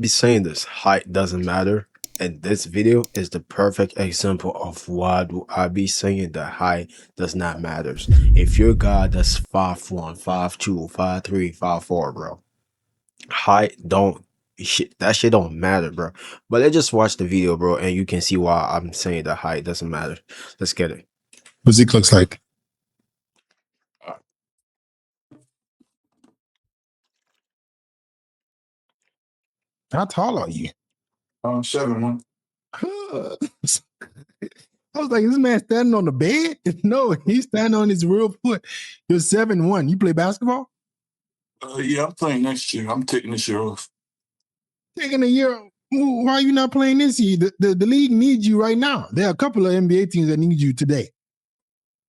Be saying this height doesn't matter, and this video is the perfect example of why do I be saying that height does not matter. If your guy that's 5'1", 5'2", 5'3", 5'4", bro, height don't that shit don't matter, bro. But let's just watch the video, bro, and you can see why I'm saying that height doesn't matter. Let's get it. Physique looks like. How tall are you? 7'1". I was like, this man standing on the bed? No, he's standing on his real foot. You're 7'1". You play basketball? Yeah, I'm playing next year. I'm taking this year off. Taking a year. Why are you not playing this year? The league needs you right now. There are a couple of NBA teams that need you today.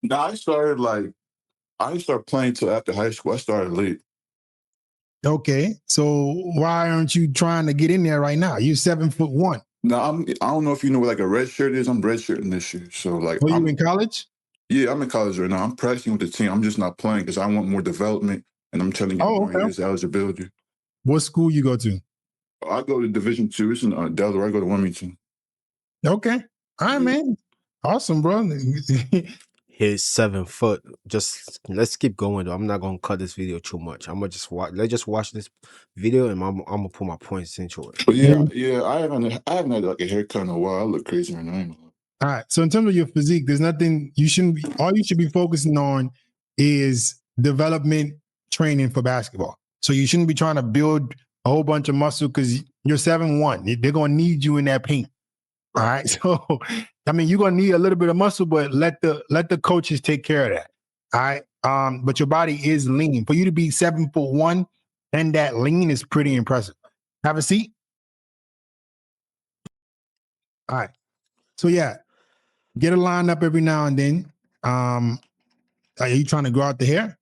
No, I didn't start playing till after high school. I started late. Okay, so why aren't you trying to get in there right now? You're 7'1". No, I don't know if you know what like a red shirt is. I'm red shirting this year. So like Are you in college? Yeah, I'm in college right now. I'm practicing with the team. I'm just not playing because I want more development and I'm trying to get more years eligibility. What school you go to? I go to Division II. It's in Delaware. I go to Wilmington. Okay. All right, man. Awesome, bro. He's 7 foot. Just let's keep going though. I'm not gonna cut this video too much. I'm gonna just watch. Let's just watch this video, and I'm gonna put my points into it. But yeah, I haven't had like a haircut in a while. I look crazy right now. All right. So in terms of your physique, there's nothing you shouldn't be. All you should be focusing on is development training for basketball. So you shouldn't be trying to build a whole bunch of muscle because you're 7'1". They're gonna need you in that paint. All right. So I mean, you're gonna need a little bit of muscle, but let the coaches take care of that. All right. But your body is lean. For you to be 7'1" and that lean is pretty impressive. Have a seat. All right. So yeah, get a line up every now and then. Are you trying to grow out the hair?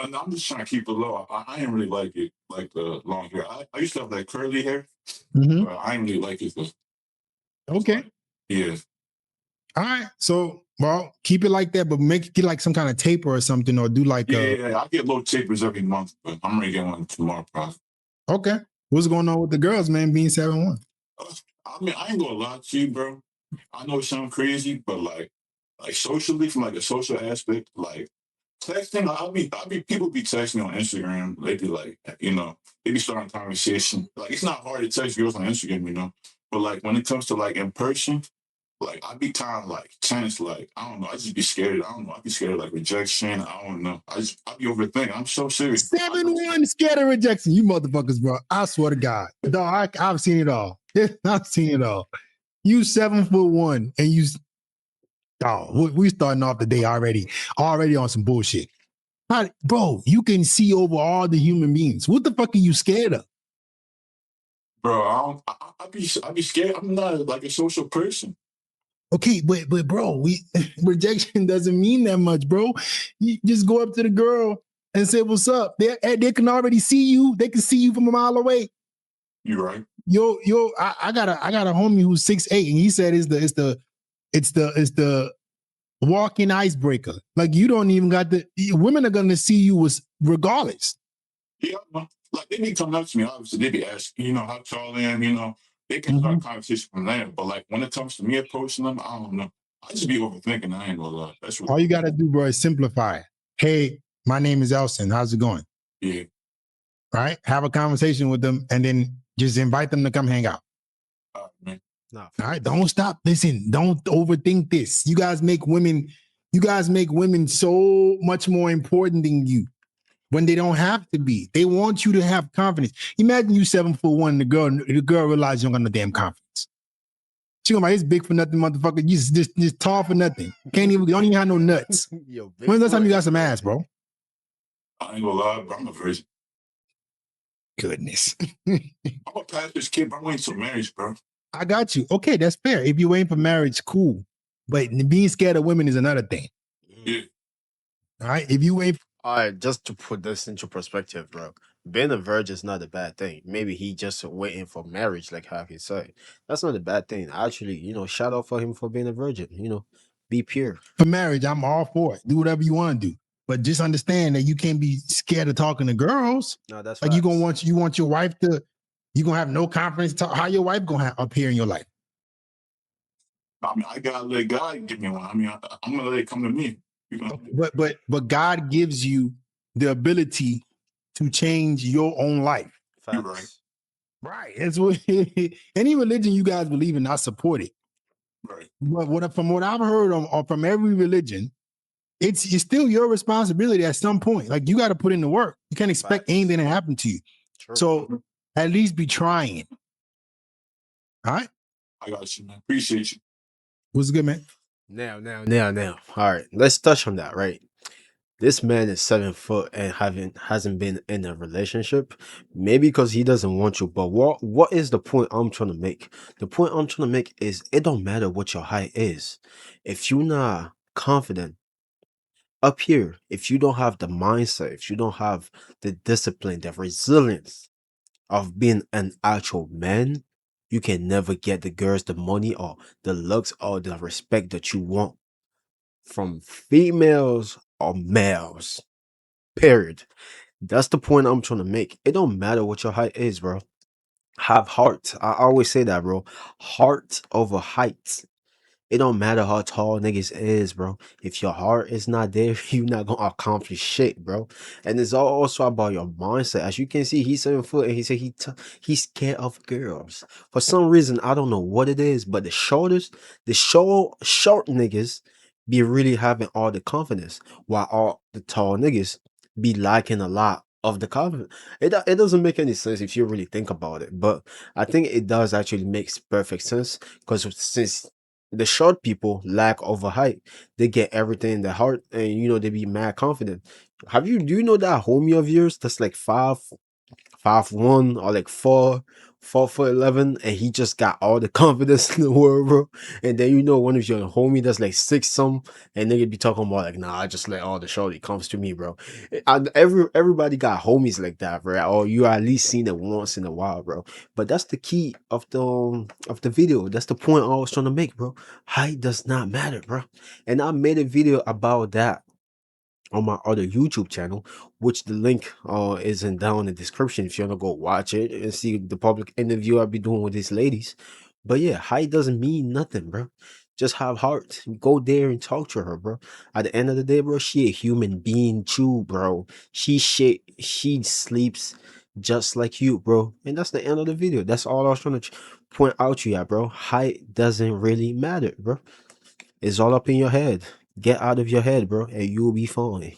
No, I'm just trying to keep it low. I didn't really like it, like the long hair. I used to have like curly hair. But I didn't really like it. Okay. Yeah. All right. So, well, keep it like that, but get like some kind of taper or something, or do like I get little tapers every month, but I'm gonna get one tomorrow, probably. Okay. What's going on with the girls, man, being 7'1"? I mean, I ain't gonna lie to you, bro. I know it sounds crazy, but like socially, from like a social aspect, like texting, I be people be texting on Instagram. They be like, they be starting conversation. Like it's not hard to text girls on Instagram, but like when it comes to like in person, like I be kind of like tense. Like I don't know, I just be scared. I don't know, I be scared of like rejection. I don't know. I be overthinking. I'm so serious. 7'1", scared of rejection. You motherfuckers, bro. I swear to God, dog. I've seen it all. I've seen it all. You 7'1", and you. Oh, we starting off the day already on some bullshit. Bro, you can see over all the human beings. What the fuck are you scared of? Bro, I be scared. I'm not like a social person. Okay, but bro, rejection doesn't mean that much, bro. You just go up to the girl and say, "What's up?" They can already see you. They can see you from a mile away. You're right. I got a homie who's 6'8", and he said it's the walking icebreaker. Like you don't even got women are gonna see you regardless. Yeah, like they be coming up to me. Obviously, they be asking, how tall I am. They can start a conversation from there. But like when it comes to me approaching them, I don't know. I just be overthinking. I ain't gonna lie. That's what all you gotta do, bro, is simplify. Hey, my name is Elson. How's it going? Yeah. Right. Have a conversation with them, and then just invite them to come hang out. No. All right, don't stop. Listen, don't overthink this. You guys make women so much more important than you when they don't have to be. They want you to have confidence. Imagine you 7'1", the girl realizes you don't got no damn confidence. She gonna be, it's big for nothing, motherfucker. You just tall for nothing. You don't even have no nuts. When's the last time you got some ass, bro? I ain't gonna lie, bro. I'm a virgin. Goodness. I'm a pastor's kid, but I'm waiting till marriage, bro. I got you. Okay, that's fair. If you're waiting for marriage, cool. But being scared of women is another thing. Yeah. All right. If you wait. All right, just to put this into perspective, bro. Being a virgin is not a bad thing. Maybe he just waiting for marriage, like how he said. That's not a bad thing. Actually, shout out for him for being a virgin. Be pure. For marriage, I'm all for it. Do whatever you want to do. But just understand that you can't be scared of talking to girls. No, that's like facts. you want your wife to You gonna have no confidence. How your wife gonna appear in your life? I mean, I gotta let God give me one. I mean, I'm gonna let it come to me. You know? But God gives you the ability to change your own life. You're right. Right. That's what any religion you guys believe in, I support it. Right. But from what I've heard from every religion, it's still your responsibility at some point. Like you got to put in the work. You can't expect Facts. anything to happen to you. True. So at least be trying. All right. I got you, man. Appreciate you. What's good, man? Now. All right, let's touch on that. Right, this man is 7 foot and hasn't been in a relationship, maybe because he doesn't want you. But what is the point I'm trying to make? The point I'm trying to make is it don't matter what your height is. If you're not confident up here, if you don't have the mindset, if you don't have the discipline, the resilience of being an actual man, you can never get the girls, the money, or the looks, or the respect that you want from females or males. Period. That's the point I'm trying to make. It don't matter what your height is, bro. Have heart. I always say that, bro. Heart over height. It don't matter how tall niggas is, bro. If your heart is not there, you're not gonna accomplish shit, bro. And it's also about your mindset. As you can see, he's 7 foot, and he said he's scared of girls. For some reason, I don't know what it is, but the short niggas be really having all the confidence, while all the tall niggas be lacking a lot of the confidence. It doesn't make any sense if you really think about it, but I think it does actually makes perfect sense because since the short people lack over height, they get everything in their heart, and they be mad confident. Do you know that homie of yours that's like 5'1", or like 4'11", and he just got all the confidence in the world, bro? And then one of your homie that's like 6 some, and they could be talking about like, nah, I just let all the shorty comes to me, bro. And everybody got homies like that, bro. Or you at least seen it once in a while, bro. But that's the key of the video. That's the point I was trying to make, bro. Height does not matter, bro. And I made a video about that on my other YouTube channel, which the link isn't down in the description if you wanna go watch it and see the public interview I'll be doing with these ladies. But yeah, height doesn't mean nothing, bro. Just have heart. Go there and talk to her, bro. At the end of the day, bro, she a human being too, bro. She sleeps just like you, bro. And that's the end of the video. That's all I was trying to point out to you, bro. Height doesn't really matter, bro. It's all up in your head. Get out of your head, bro, and you'll be fine.